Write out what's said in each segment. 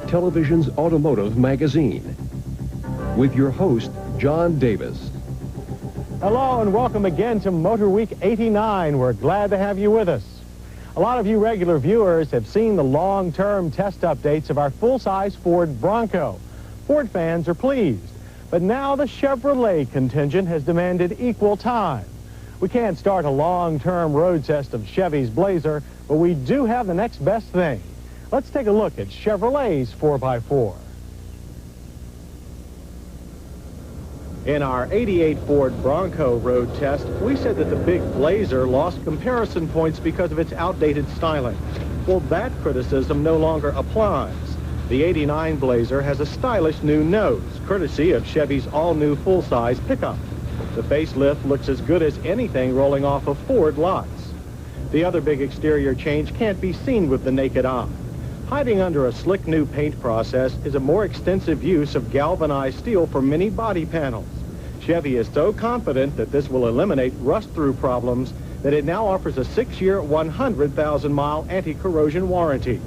television's automotive magazine, with your host, John Davis. Hello and welcome again to Motor Week 89. We're glad to have you with us. A lot of you regular viewers have seen the long-term test updates of our full-size Ford Bronco. Ford fans are pleased, but now the Chevrolet contingent has demanded equal time. We can't start a long-term road test of Chevy's Blazer, but we do have the next best thing. Let's take a look at Chevrolet's 4x4. In our '88 Ford Bronco road test, we said that the big Blazer lost comparison points because of its outdated styling. Well, that criticism no longer applies. The '89 Blazer has a stylish new nose, courtesy of Chevy's all-new full-size pickup. The facelift looks as good as anything rolling off of Ford lots. The other big exterior change can't be seen with the naked eye. Hiding under a slick new paint process is a more extensive use of galvanized steel for many body panels. Chevy is so confident that this will eliminate rust-through problems that it now offers a 6-year, 100,000-mile anti-corrosion warranty.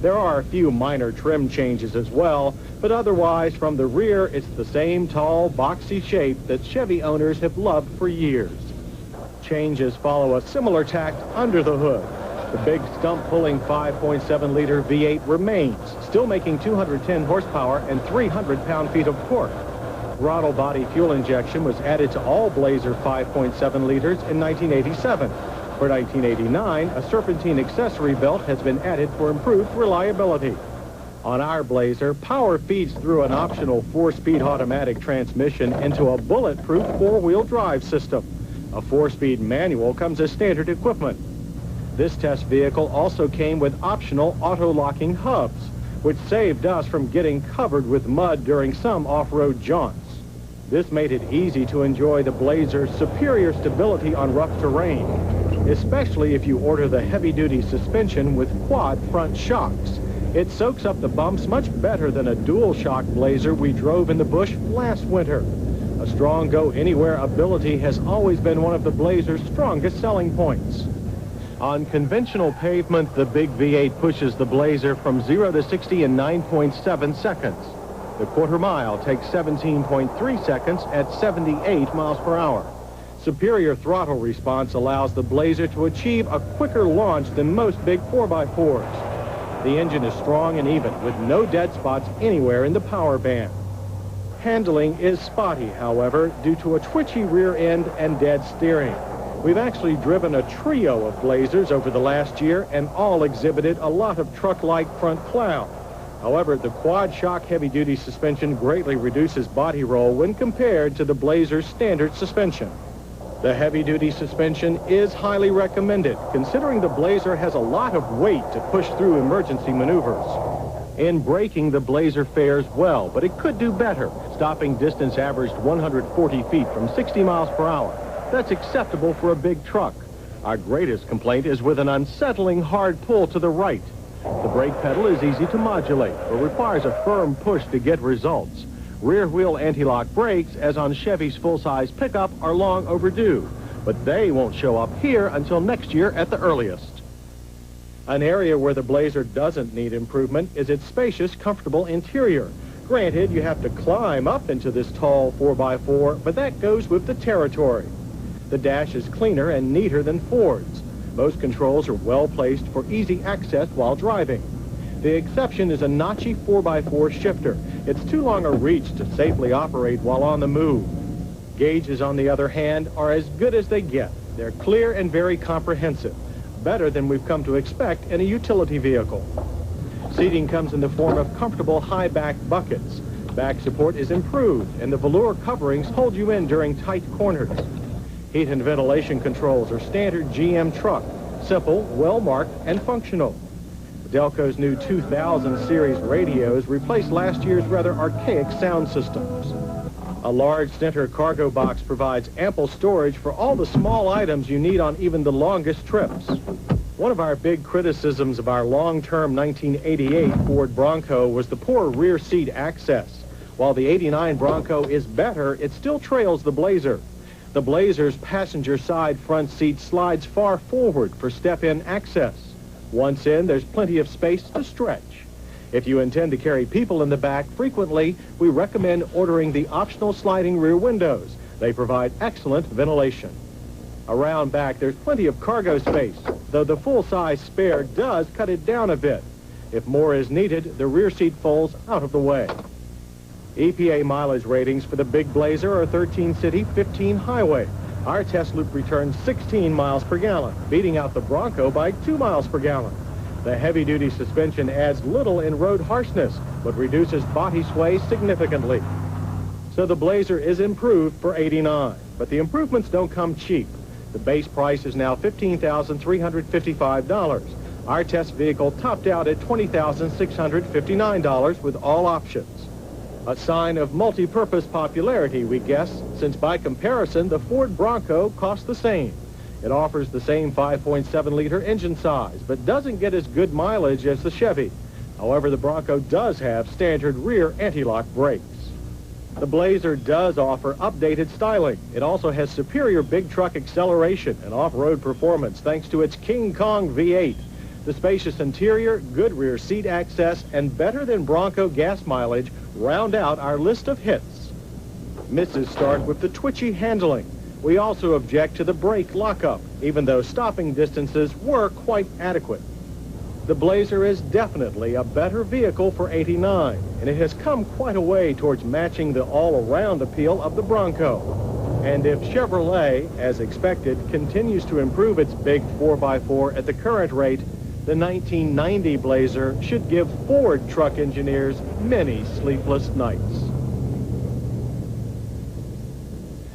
There are a few minor trim changes as well, but otherwise, from the rear, it's the same tall, boxy shape that Chevy owners have loved for years. Changes follow a similar tact under the hood. The big stump-pulling 5.7-liter V8 remains, still making 210 horsepower and 300 pound-feet of torque. Throttle body fuel injection was added to all Blazer 5.7 liters in 1987. For 1989, a serpentine accessory belt has been added for improved reliability. On our Blazer, power feeds through an optional 4-speed automatic transmission into a bulletproof 4-wheel drive system. A 4-speed manual comes as standard equipment. This test vehicle also came with optional auto-locking hubs, which saved us from getting covered with mud during some off-road jaunts. This made it easy to enjoy the Blazer's superior stability on rough terrain, especially if you order the heavy-duty suspension with quad front shocks. It soaks up the bumps much better than a dual-shock Blazer we drove in the bush last winter. A strong go-anywhere ability has always been one of the Blazer's strongest selling points. On conventional pavement, the big V8 pushes the Blazer from 0 to 60 in 9.7 seconds. The quarter mile takes 17.3 seconds at 78 miles per hour. Superior throttle response allows the Blazer to achieve a quicker launch than most big 4x4s. The engine is strong and even, with no dead spots anywhere in the power band. Handling is spotty, however, due to a twitchy rear end and dead steering. We've actually driven a trio of Blazers over the last year, and all exhibited a lot of truck-like front cloud. However, the quad-shock heavy-duty suspension greatly reduces body roll when compared to the Blazer's standard suspension. The heavy-duty suspension is highly recommended, considering the Blazer has a lot of weight to push through emergency maneuvers. In braking, the Blazer fares well, but it could do better. Stopping distance averaged 140 feet from 60 miles per hour. That's acceptable for a big truck. Our greatest complaint is with an unsettling hard pull to the right. The brake pedal is easy to modulate, but requires a firm push to get results. Rear wheel anti-lock brakes, as on Chevy's full-size pickup, are long overdue, but they won't show up here until next year at the earliest. An area where the Blazer doesn't need improvement is its spacious, comfortable interior. Granted, you have to climb up into this tall 4x4, but that goes with the territory. The dash is cleaner and neater than Ford's. Most controls are well placed for easy access while driving. The exception is a notchy 4x4 shifter. It's too long a reach to safely operate while on the move. Gauges, on the other hand, are as good as they get. They're clear and very comprehensive, better than we've come to expect in a utility vehicle. Seating comes in the form of comfortable high-back buckets. Back support is improved, and the velour coverings hold you in during tight corners. Heat and ventilation controls are standard GM truck, simple, well-marked, and functional. Delco's new 2000 series radios replaced last year's rather archaic sound systems. A large center cargo box provides ample storage for all the small items you need on even the longest trips. One of our big criticisms of our long-term 1988 Ford Bronco was the poor rear seat access. While the '89 Bronco is better, it still trails the Blazer. The Blazer's passenger side front seat slides far forward for step-in access. Once in, there's plenty of space to stretch. If you intend to carry people in the back frequently, we recommend ordering the optional sliding rear windows. They provide excellent ventilation. Around back, there's plenty of cargo space, though the full-size spare does cut it down a bit. If more is needed, the rear seat folds out of the way. EPA mileage ratings for the big Blazer are 13 city, 15 highway. Our test loop returns 16 miles per gallon, beating out the Bronco by 2 miles per gallon. The heavy-duty suspension adds little in road harshness, but reduces body sway significantly. So the Blazer is improved for $89, but the improvements don't come cheap. The base price is now $15,355. Our test vehicle topped out at $20,659 with all options. A sign of multi-purpose popularity, we guess, since by comparison, the Ford Bronco costs the same. It offers the same 5.7-liter engine size, but doesn't get as good mileage as the Chevy. However, the Bronco does have standard rear anti-lock brakes. The Blazer does offer updated styling. It also has superior big truck acceleration and off-road performance thanks to its King Kong V8. The spacious interior, good rear seat access, and better than Bronco gas mileage round out our list of hits. Misses start with the twitchy handling. We also object to the brake lockup, even though stopping distances were quite adequate. The Blazer is definitely a better vehicle for $89, and it has come quite a way towards matching the all-around appeal of the Bronco. And if Chevrolet, as expected, continues to improve its big 4x4 at the current rate, the 1990 Blazer should give Ford truck engineers many sleepless nights.